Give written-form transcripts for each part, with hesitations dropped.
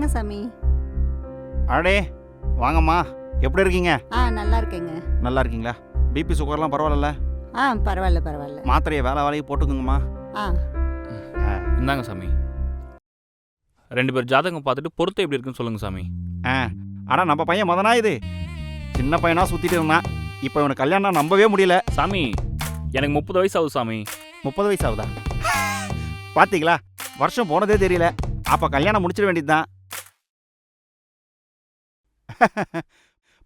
வாங்க சாமி. அடே வாங்கம்மா, எப்படி இருக்கீங்க? நல்லா இருக்கேங்க. நல்லா இருக்கீங்களா? பிபி சுகர்லாம் பரவாயில்ல? பரவாயில்ல. மாத்திரையை வேலையை போட்டுக்குங்கம்மா. இந்தாங்க சாமி. 2 பேர் ஜாதகம் பார்த்துட்டு பொறுத்து எப்படி இருக்குன்னு சொல்லுங்க சாமி. ஆனால் நம்ம பையன் மதனா இது சின்ன பையனா சுற்றிட்டு இருந்தான். இப்போ இவனுக்கு கல்யாணம் நம்பவே முடியல. சாமி எனக்கு 30 வயசு ஆகுது சாமி. 30 வயசு ஆகுதா? பார்த்தீங்களா, வருஷம் போனதே தெரியல. அப்போ கல்யாணம் முடிச்சிட வேண்டியதுதான்.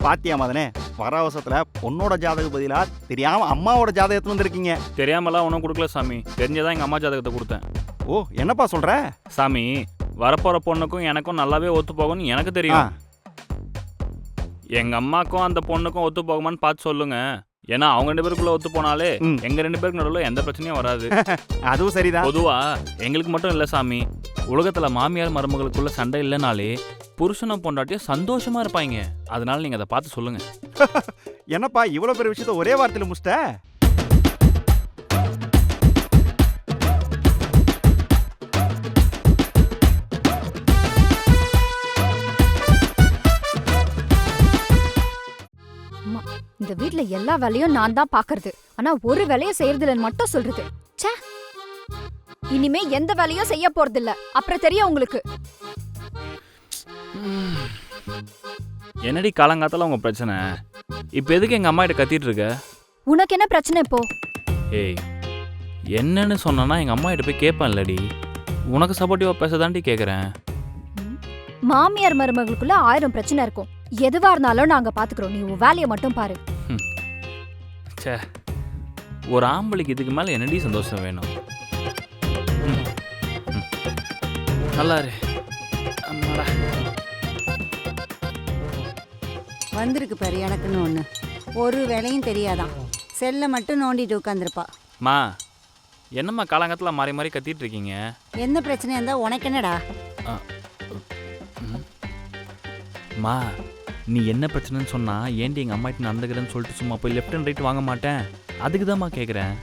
பாத்தியா மதனே, வர அவசரத்தில் பொண்ணோட ஜாதக பதிலா தெரியாம அம்மாவோட ஜாதகத்துல வந்துருக்கீங்க. தெரியாமலாம் ஒன்றும் கொடுக்கல சாமி, தெரிஞ்சதான் எங்கள் அம்மா ஜாதகத்தை கொடுத்தேன். ஓ, என்னப்பா சொல்ற? சாமி வரப்போகிற பொண்ணுக்கும் எனக்கும் நல்லாவே ஒத்து போகும்னு எனக்கு தெரியும். எங்கள் அம்மாக்கும் அந்த பொண்ணுக்கும் ஒத்து போகுமான்னு பார்த்து சொல்லுங்க. ஏன்னா அவங்க 2 பேருக்குள்ள ஒத்து போனாலே எங்க 2 பேருக்கு நடுவில் எந்த பிரச்சனையும் வராது. அதுவும் சரிதான். பொதுவா எங்களுக்கு மட்டும் இல்லை சாமி, உலகத்துல மாமியார் மருமகளுக்குள்ள சண்டை இல்லைனாலே புருஷனும் பொண்டாட்டியும் சந்தோஷமா இருப்பாங்க. அதனால நீங்க அதை பார்த்து சொல்லுங்க. என்னப்பா இவ்வளவு பெரிய விஷயத்த ஒரே வார்த்தையில முடிச்சிட்ட? இந்த வீட்ல எல்லா வேலையும் நான் தான் பாக்குறது, ஆனா ஒரு வேலையை செய்யறதில்லன்னு மட்டும் சொல்றது. ச்சே, இனிமே எந்த வேலையும் செய்ய போறது இல்ல, அப்புறம் தெரியும் உங்களுக்கு. என்னடி காலங்காத்தால உங்க பிரச்சனை? இப்ப எதுக்கு எங்க அம்மா கிட்ட கத்திட்டு இருக்க? உனக்கு என்ன பிரச்சனை இப்போ? ஏய், என்னன்னு சொன்னா எங்க அம்மா கிட்ட போய் கேட்பேன் இல்லடி, உனக்கு சப்போர்ட்டிவா பேசதாண்டி கேக்குறேன். மாமியார் மருமகளுக்குள்ள 1000 பிரச்சனை இருக்கும், எதுவா இருந்தாலும் நாங்க பாத்துக்கிறோம், நீ உன் வேலையை மட்டும் பாரு. சே, ஒரு ஆம்பளைக்கு இதுக்கு மேல என்னடி சந்தோஷம் வேணும்? நல்லா இரு. அம்மாடா. வந்திருக்கு பாரு எனக்குன்னு ஒன்று. ஒரு வேலையும் தெரியாதான், செல்லை மட்டும் நோண்டிட்டு உட்காந்துருப்பா. மா, என்னம்மா காலங்காத்தில் மாறி மாறி கத்திட்டு இருக்கீங்க? என்ன பிரச்சனையா இருந்தா உனக்கு என்னடா? மா, நீ என்ன பிரச்சனைன்னு சொன்னா ஏன்டி எங்கள் அம்மாட்டு நடந்துக்கிறேன்னு சொல்லிட்டு சும்மா போய் லெஃப்ட் அண்ட் ரைட் வாங்க மாட்டேன். அதுக்கு தான்மா கேட்குறேன்.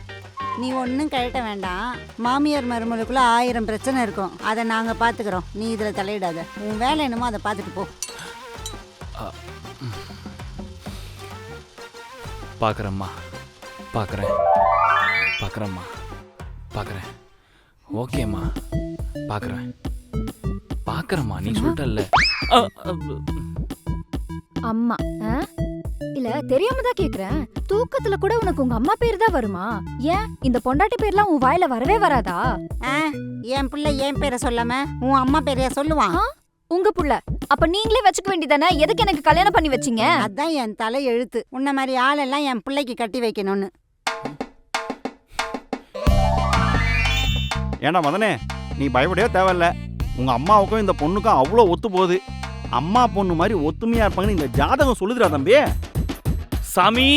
நீ ஒன்றும் கழட்ட வேண்டாம். மாமியார் மருமகளுக்குள்ள 1000 பிரச்சனை இருக்கும், அதை நாங்கள் பார்த்துக்கிறோம். நீ இதில் தலையிடாத. உன் வேலை என்னமோ அதை பார்த்துட்டு போ. பார்க்குறேம்மா, பார்க்குறேம்மா. ஓகேம்மா, பார்க்குறேம்மா. நீ சொல்லிட்டல்ல. அம்மா இல்ல, தெரியாம தான் கேக்குறேன். தூக்கத்துல கூட உனக்கு உங்க அம்மா பேர் தான் வருமா? ஏன் இந்த பொண்டாட்டி பேர்லாம் உன் வாயில வரவே வராதா? என் பிள்ளை என் பேரை சொல்லாம உன் அம்மா பேரையா சொல்லுவான்? உங்க புள்ள அப்ப நீங்களே வச்சுக்க வேண்டியதானே? எதுக்கு எனக்கு கல்யாணம் பண்ணி வச்சீங்க? அதான் என் தலை எழுத்து. உன்ன மாதிரி ஆளெல்லாம் என் பிள்ளைக்கு கட்டி வைக்கணும்னு. ஏன்னா மதனே, நீ பயப்படவே தேவையில்ல. உங்க அம்மாவுக்கும் இந்த பொண்ணுக்கும் அவ்வளோ ஒத்து போகுது. அம்மா பொண்ணு மாதிரி ஒத்துமையா இருப்பாங்கன்னு இந்த ஜாதகம் சொல்லுதுடா தம்பி. சாமி,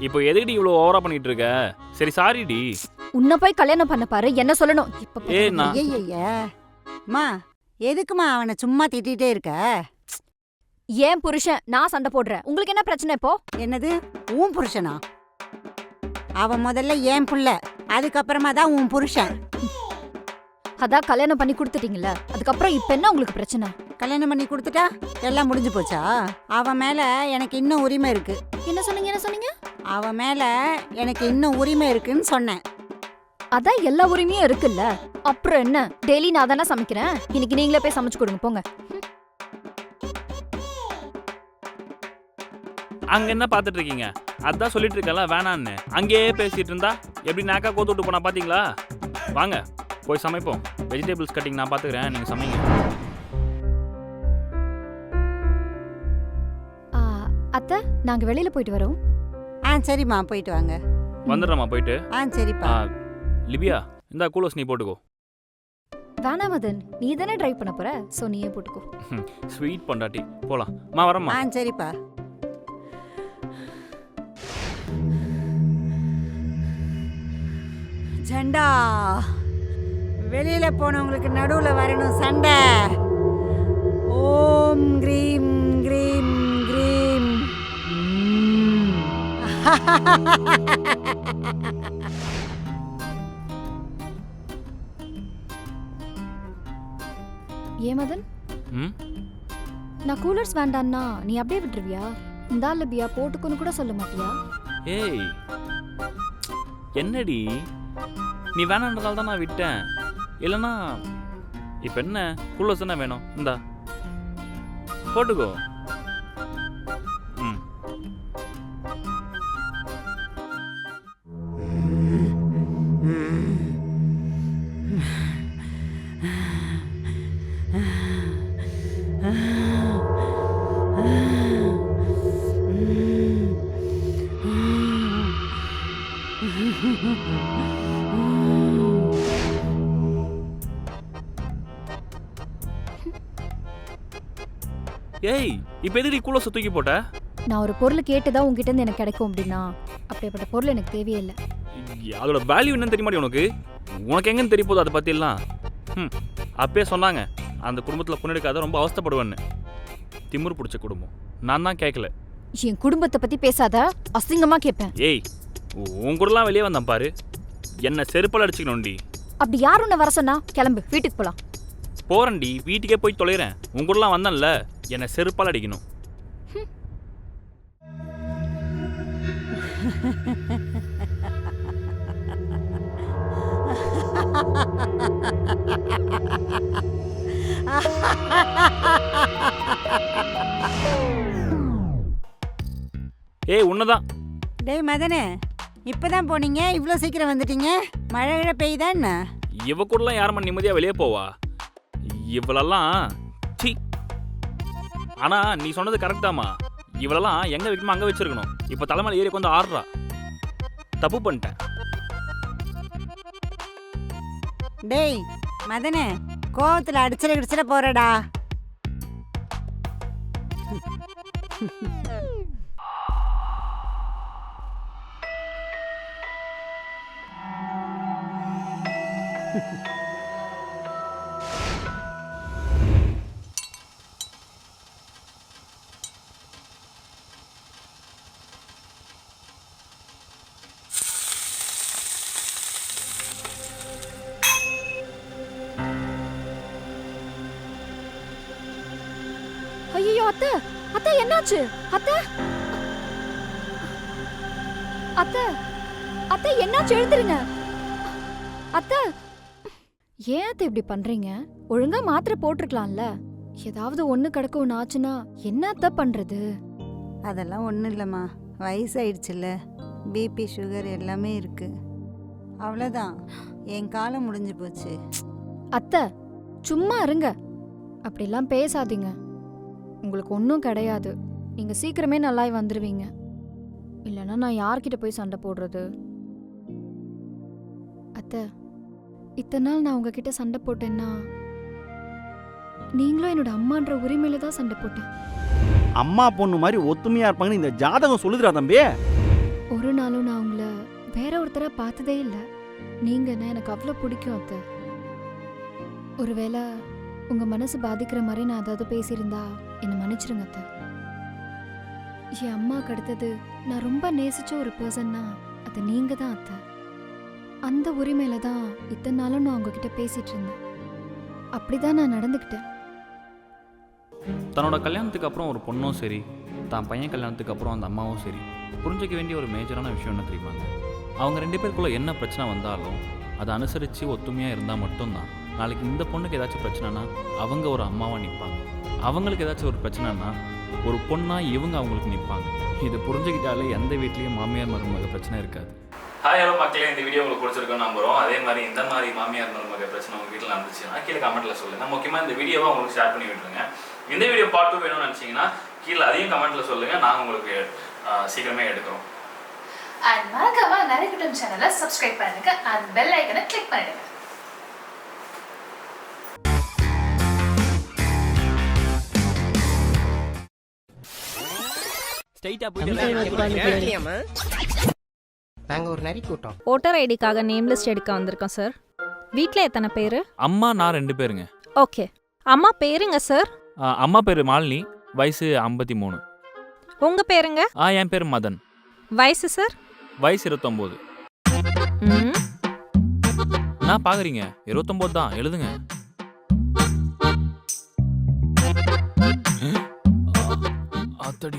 இப்போ எதுக்குடி இவ்வளோ ஓவரா பண்ணிட்டு இருக்க? சரி சாரிடி. உன்னை போய் கல்யாணம் பண்ண பாரு, என்ன சொல்லணும் இப்ப? அம்மா, எதுக்குமா அவனை சும்மா திட்டிகிட்டே இருக்க? ஏன் புருஷன் நான் சண்டை போடுறேன், உங்களுக்கு என்ன பிரச்சனை இப்போ? என்னது உன் புருஷனா? அவன் முதல்ல என் புள்ள, அதுக்கப்புறமா தான் உன் புருஷன். அதான் கல்யாணம் பண்ணி கொடுத்துட்டீங்கல்ல, அதுக்கப்புறம் இப்ப என்ன உங்களுக்கு பிரச்சனை? கல்யாணம் பண்ணி கொடுத்துட்டா எல்லாம் முடிஞ்சு போச்சா? அவன் மேல எனக்கு இன்னும் உரிமை இருக்கு. என்ன சொன்னீங்க? அவன் மேல எனக்கு இன்னும் உரிமை இருக்குன்னு சொன்னேன். அதான் எல்லா உரிமையும் இருக்குல்ல, அப்புறம் என்ன? டெய்லி நான் தானே சமைக்கிறேன், இன்னைக்கு நீங்களே போய் சமைச்சு கொடுங்க போங்க. அங்க என்ன பாத்துட்டு இருக்கீங்க? அதான் சொல்லிட்டு இருக்கல வேணான்னு. அங்கேயே பேசிட்டு இருந்தா எப்படி நாக்கா கோத்து விட்டு போனா பாத்தீங்களா? வாங்க போய் சமைப்போம். வெஜிடபிள்ஸ் கட்டிங் நான் பாத்துக்கிறேன், நீங்க சமைங்க. அத்தை, நாங்க வெளியில போயிட்டு வரோம். சரிம்மா, போயிட்டு வாங்க. வந்துடுறமா போயிட்டு. சரிப்பா. லிபியா, இந்த கூலோஸ் நீ போட்டுக்கோ. வேணாம் மதன், நீ தானே டிரைவ் பண்ண போற, சோ நீயே போட்டுக்கோ. ஸ்வீட் பொண்டாட்டி, போலாம். மா வரம்மா. சரிப்பா. ஜண்டா, வெளியில போனவங்களுக்கு நடுவுல வரணும் சண்டை. ஓம் கிரீம் கிரீம் கிரீம். ஏன் மதன், ம் நான் கூலர்ஸ் வேண்டான்னா நீ அப்படியே விட்டுருவியா? இந்த லபியா போட்டுக்கொன்னு கூட சொல்ல மாட்டியா? ஏய் என்னடி நீ வேணான்றதால தான் நான் விட்டேன். இல்லைன்னா இப்போ என்ன கூலர்ஸ் தானே வேணும், இந்தா போட்டுக்கோ. ம் ஏய் இப்போ எதுக்கு கூலர்ஸை தூக்கி போட்ட? நான் ஒரு பொருள் கேட்டுதான் உங்ககிட்ட இருந்து எனக்கு கிடைக்கும் அப்படின்னா அப்படிப்பட்ட பொருள் எனக்கு தேவையே இல்லை. அதோட வேல்யூ என்னன்னு தெரியுமாடி உனக்கு? உனக்கு எங்கன்னு தெரிய போகுது அதை பற்றிலாம்? அப்பயே சொன்னாங்க அந்த குடும்பத்தில் பொண்ணு எடுக்காத ரொம்ப அவஸ்தைப்படுவேன்னு. திமிரு பிடிச்ச குடும்பம். நான் தான் கேட்கல. என் குடும்பத்தை பத்தி பேசாத, அசிங்கமா கேட்பேன். ஏய் உன் கூடலாம் வெளியே வந்தான் பாரு, என்ன செருப்பால் அடிச்சுக்கணும்டி. அப்படி யாரும் உன்னை வர சொன்னா? கிளம்பு, வீட்டுக்கு போலாம். போறேன்டி, வீட்டுக்கே போய் தொலைகிறேன். உன் கூடலாம் வந்தான்ல, என்னை செருப்பால் அடிக்கணும். ஏய் உன்னதான். டேய் மதனே, இப்பதான் போனீங்க, இவ்வளோ சீக்கிரம் வந்துட்டீங்க? மழை கிழ பெய்யுதா என்ன? இவ கூடலாம் யாரம்மா நிம்மதியாக வெளியே போவா? இவளெல்லாம் சி. ஆனா நீ சொன்னது கரெக்டாமா, இவளெல்லாம் எங்க வைக்கணுமோ அங்க வச்சிருக்கணும். இப்போ தலைமையில ஏறி வந்து ஆடுறா. தப்பு பண்ணிட்டேன். டேய் மதனே, கோவத்தில் அடிச்சிட போறடா. ஐயோ அத்தை, அத்தை என்னாச்சு? அத்தை, அத்தை, அத்தை என்னாச்சு? எழுந்துருங்க அத்தை. ஏன் அத்தை இப்படி பண்றீங்க? ஒழுங்கா மாத்திரை போட்டிருக்கலாம்ல. ஏதாவது ஒண்ணு கிடக்க ஒண்ணு ஆச்சுன்னா என்ன அத்தை பண்றது? அதெல்லாம் ஒன்றும் இல்லைம்மா, வயசாயிடுச்சுல்ல, பிபி சுகர் எல்லாமே இருக்கு, அவ்வளோதான். என் காலம் முடிஞ்சு போச்சு. அத்தை சும்மா இருங்க, அப்படிலாம் பேசாதீங்க. உங்களுக்கு ஒன்றும் கிடையாது. நீங்க சீக்கிரமே நல்லாய் வந்துருவீங்க. இல்லைன்னா நான் யார்கிட்ட போய் சண்டை போடுறது? அத்தை, இத்தனை நாள் நான் உங்ககிட்ட சண்டை போட்டேன்னா நீங்களும் என்னோட அம்மான்ற உரிமையில தான் சண்டை போட்டேன். அம்மா பொண்ணு மாதிரி ஒத்துமையா இருப்பாங்கன்னு இந்த ஜாதகம் சொல்லுதுடா தம்பி. ஒரு நாளும் நான் உங்களை வேற ஒருத்தரா பார்த்ததே இல்லை. நீங்கன்னா எனக்கு அவ்வளோ பிடிக்கும் அத்தை. ஒருவேளை உங்க மனசு பாதிக்கிற மாதிரி நான் ஏதாவது பேசியிருந்தா என்னை மன்னிச்சிருங்க அத்தை. என் அம்மாவுக்கு அடுத்தது நான் ரொம்ப நேசிச்ச ஒரு பர்சன்னா அது நீங்க தான் அத்தை. அந்த உரிமையில தான் இத்தனை நாளும் நான் உங்ககிட்ட பேசிட்டு இருந்தேன். அப்படிதான் நான் நடந்துக்கிட்டேன். தன்னோட கல்யாணத்துக்கு அப்புறம் ஒரு பொண்ணும் சரி, தான் பையன் கல்யாணத்துக்கு அப்புறம் அந்த அம்மாவும் சரி, புரிஞ்சிக்க வேண்டிய ஒரு மேஜரான விஷயம் என்ன தெரியுமாங்க? அவங்க 2 பேருக்குள்ள என்ன பிரச்சனை வந்தாலும் அதை அனுசரித்து ஒத்துமையாக இருந்தால் மட்டும்தான் நாளைக்கு இந்த பொண்ணுக்கு ஏதாச்சும் பிரச்சனைனா அவங்க ஒரு அம்மாவாக நிற்பாங்க. அவங்களுக்கு ஏதாச்சும் ஒரு பிரச்சனைனா ஒரு பொண்ணாக இவங்க அவங்களுக்கு நிற்பாங்க. இதை புரிஞ்சுக்கிட்டாலே எந்த வீட்லேயும் மாமியார் மருமக பிரச்சனை இருக்காது. ஹாய் ஹலோ மக்களே, இந்த வீடியோ உங்களுக்கு பிடிச்சிருக்கோம் நம்புறோம். அதே மாதிரி இந்த மாதிரி மாமியார் மருமக பிரச்சனை உங்கள் வீட்டில் நடந்துச்சுன்னா கீழே கமெண்ட்டில் சொல்லுங்கள். முக்கியமாக இந்த வீடியோவை உங்களுக்கு ஷேர் பண்ணி விட்டுருங்க. இந்த வீடியோ பார்ட் 2 வேணும்னு நினச்சிங்கன்னா கீழே அதையும் கமெண்ட்டில் சொல்லுங்கள். நாங்கள் உங்களுக்கு சீக்கிரமே எடுக்கிறோம். அண்ட் மறக்காம நரிக்குட்டம் சேனலை சப்ஸ்கிரைப் பண்ணுங்க அண்ட் பெல் ஐக்கனை கிளிக் பண்ணிடுங்க. நாங்க ஒரு நரி கூட்டம். ஓட்டர் ஐடிக்காக நேம் லிஸ்ட் எடுக்க வந்திருக்கோம் சார். வீட்டில் எத்தனை பேர்? அம்மா நான் 2 பேருங்க. ஓகே. அம்மா பேருங்க சார்? அம்மா பேர் மாலினி, வயசு 53. உங்க பேருங்க? என் பேர் மதன். வயசு சார்? வயசு 29. ம். நான் பார்க்குறீங்க 29 தான், எழுதுங்க.